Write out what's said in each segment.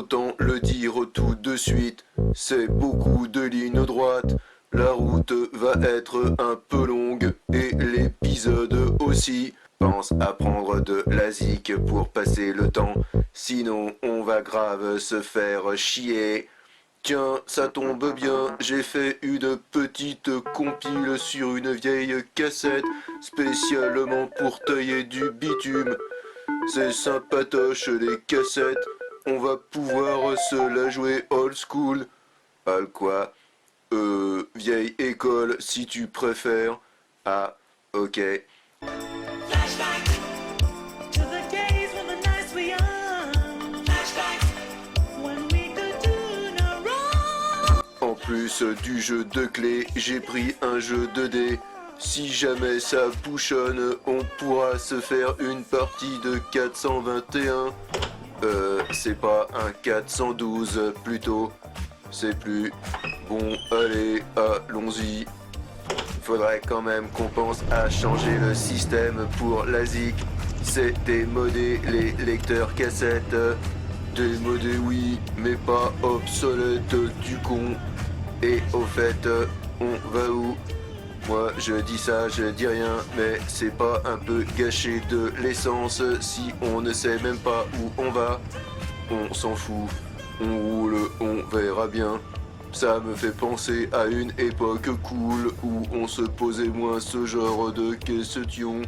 autant le dire tout de suite, c'est beaucoup de lignes droites. La route va être un peu longue et l'épisode aussi. Pense à prendre de la zik pour passer le temps, sinon on va grave se faire chier. Tiens, ça tombe bien, j'ai fait une petite compile sur une vieille cassette, spécialement pour tailler du bitume. C'est sympatoche les cassettes, on va pouvoir se la jouer old school. Quoi? Vieille école si tu préfères. Ah, ok. Flashback to the days when the nights were young. Flashback when we could do no wrong. En plus du jeu de clés, j'ai pris un jeu de dés. Si jamais ça bouchonne, on pourra se faire une partie de 421. C'est pas un 412 plutôt. C'est plus. Bon, allez, allons-y. Faudrait quand même qu'on pense à changer le système pour la ZIC. C'est démodé les lecteurs cassettes. Démodé oui, mais pas obsolète du con. Et au fait, on va où? Moi je dis ça, je dis rien, mais c'est pas un peu gâcher de l'essence si on ne sait même pas où on va? On s'en fout, on roule, on verra bien. Ça me fait penser à une époque cool où on se posait moins ce genre de questions.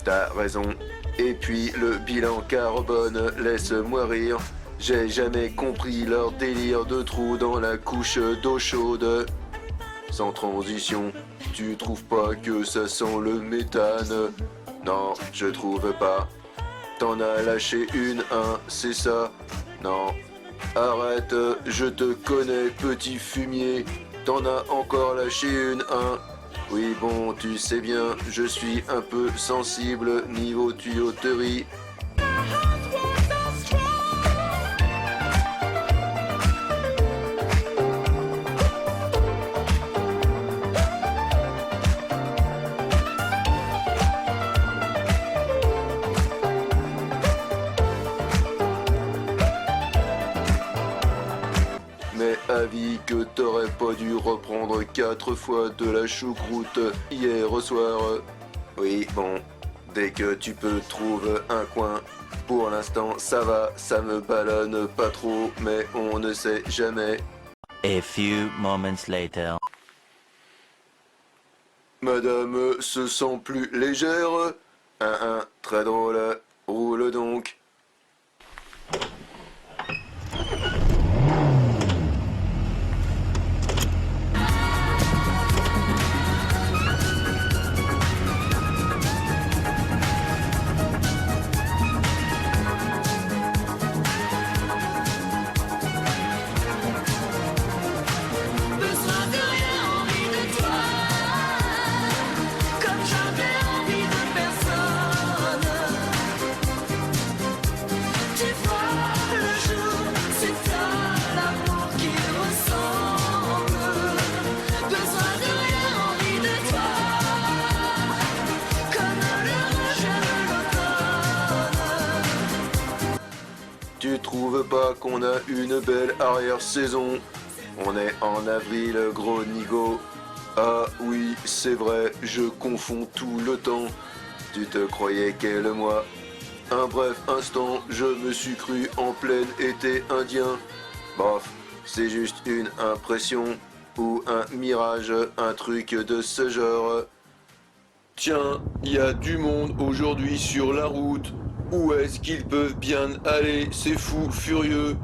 T'as raison. Et puis le bilan carbone, laisse-moi rire. J'ai jamais compris leur délire de trou dans la couche d'eau chaude. Sans transition, tu trouves pas que ça sent le méthane? Non, je trouve pas. T'en as lâché une, c'est ça? Non. Arrête, je te connais, petit fumier. T'en as encore lâché une, Oui, bon, tu sais bien, je suis un peu sensible niveau tuyauterie. Our hearts were so strong. Mais avis que t'aurais pas dû reprendre 4 fois de la choucroute hier soir. Oui, bon, dès que tu peux trouve un coin. Pour l'instant ça va, ça me ballonne pas trop, mais on ne sait jamais. A few moments later. Madame se sent plus légère. Très drôle. Roule donc. Besoin de rien, envie de toi. Comme j'avais envie de personne. Tu vois le jour, c'est ça l'amour qui ressemble. Besoin de rien, envie de toi. Comme le rejet de l'automne. Tu trouves pas qu'on a une belle arrière-saison? On est en avril, gros nigo. Ah oui, c'est vrai, je confonds tout le temps. Tu te croyais quel mois? Un bref instant, je me suis cru en plein été indien. Bof, c'est juste une impression ou un mirage, un truc de ce genre. Tiens, il y a du monde aujourd'hui sur la route. Où est-ce qu'ils peuvent bien aller, ces fous furieux?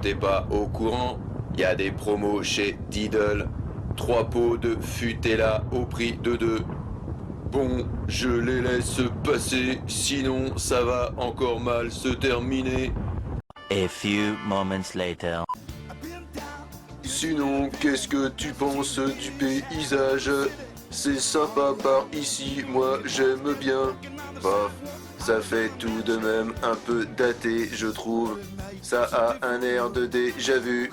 T'es pas au courant? Il y a des promos chez Diddle. 3 pots de Futella au prix de 2. Bon, je les laisse passer, sinon ça va encore mal se terminer. A few moments later. Sinon, qu'est-ce que tu penses du paysage? C'est sympa par ici, moi j'aime bien. Bof, ça fait tout de même un peu daté, je trouve. Ça a un air de déjà vu.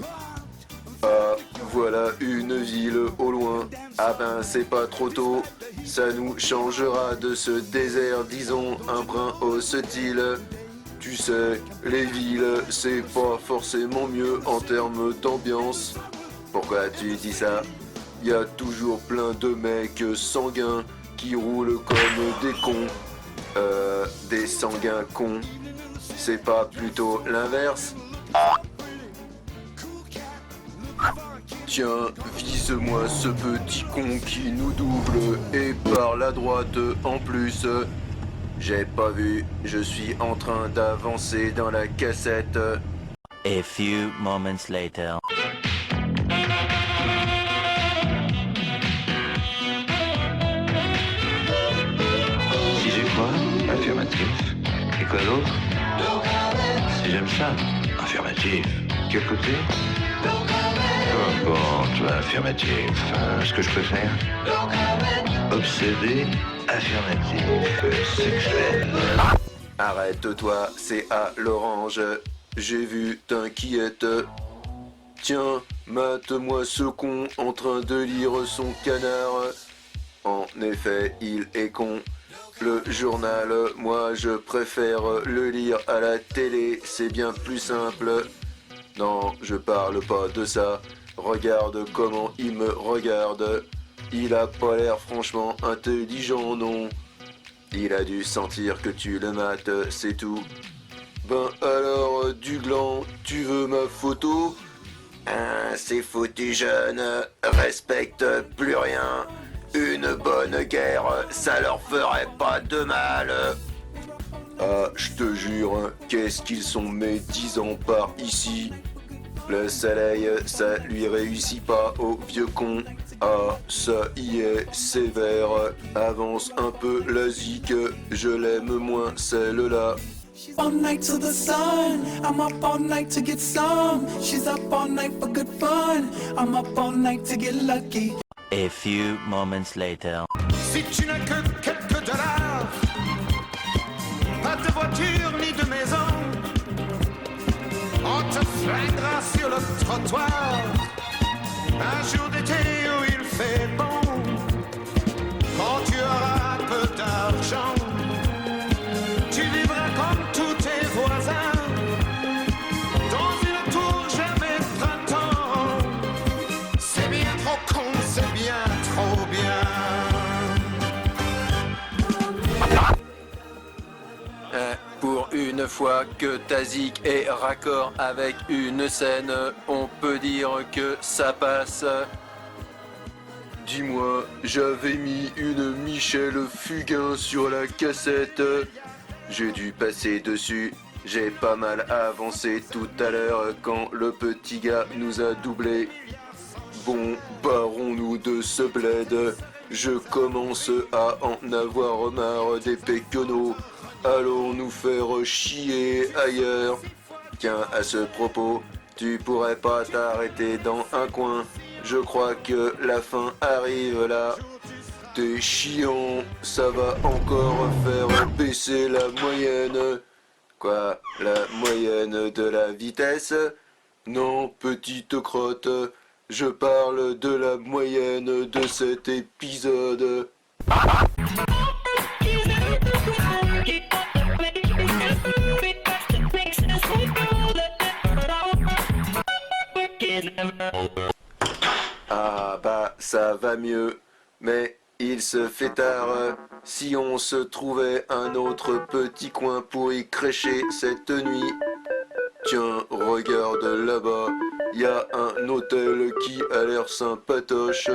Ah, voilà une ville au loin. Ah ben c'est pas trop tôt. Ça nous changera de ce désert, disons, un brin hostile. Tu sais, les villes, c'est pas forcément mieux en termes d'ambiance. Pourquoi tu dis ça? Y a toujours plein de mecs sanguins qui roulent comme des cons. Des sanguins cons. C'est pas plutôt l'inverse? Tiens, vise-moi ce petit con qui nous double et par la droite en plus. J'ai pas vu, je suis en train d'avancer dans la cassette. A few moments later. Si j'ai quoi? Affirmatif. Et quoi d'autre? Si j'aime ça? Affirmatif. Quel côté? Peu importe, affirmatif. Ce que je préfère? Obsédé, affirmatif, sexuel. Arrête-toi, c'est à l'orange. J'ai vu, t'inquiète. Tiens, mate-moi ce con en train de lire son canard. En effet, il est con. Le journal, moi je préfère le lire à la télé, c'est bien plus simple. Non, je parle pas de ça. Regarde comment il me regarde. Il a pas l'air franchement intelligent, non. Il a dû sentir que tu le mates, c'est tout. Ben alors, Duglan, tu veux ma photo? C'est foutu jeune, respecte plus rien. Une bonne guerre, ça leur ferait pas de mal. Ah, je te jure, qu'est-ce qu'ils sont mes 10 ans par ici. Le soleil, ça lui réussit pas au vieux con. Ah, ça y est, sévère. Avance un peu la zik, je l'aime moins celle-là. All night to the sun. I'm up all night to get some. She's up all night for good fun. I'm up all night to get lucky. A few moments later. Si tu n'as que quelques dollars, pas de voiture ni de maison, on te flinguera sur le trottoir. Un jour d'été où il fait bon, quand tu auras peu d'argent, tu vivras comme tous tes voisins, dans une tour jamais printemps. C'est bien trop con, c'est bien trop bien. Pour une fois que Tazik est raccord avec une scène, on peut dire que ça passe. Dis-moi, j'avais mis une Michel Fugain sur la cassette. J'ai dû passer dessus. J'ai pas mal avancé tout à l'heure quand le petit gars nous a doublé. Bon, barrons-nous de ce bled. Je commence à en avoir marre des péquenots. Allons nous faire chier ailleurs. Tiens, à ce propos, tu pourrais pas t'arrêter dans un coin. Je crois que la fin arrive là. T'es chiant, ça va encore faire baisser la moyenne. Quoi, la moyenne de la vitesse? Non, petite crotte, je parle de la moyenne de cet épisode. Ah bah ça va mieux, mais il se fait tard. Si on se trouvait un autre petit coin pour y crécher cette nuit. Tiens, regarde là-bas, y a un hôtel qui a l'air sympatoche.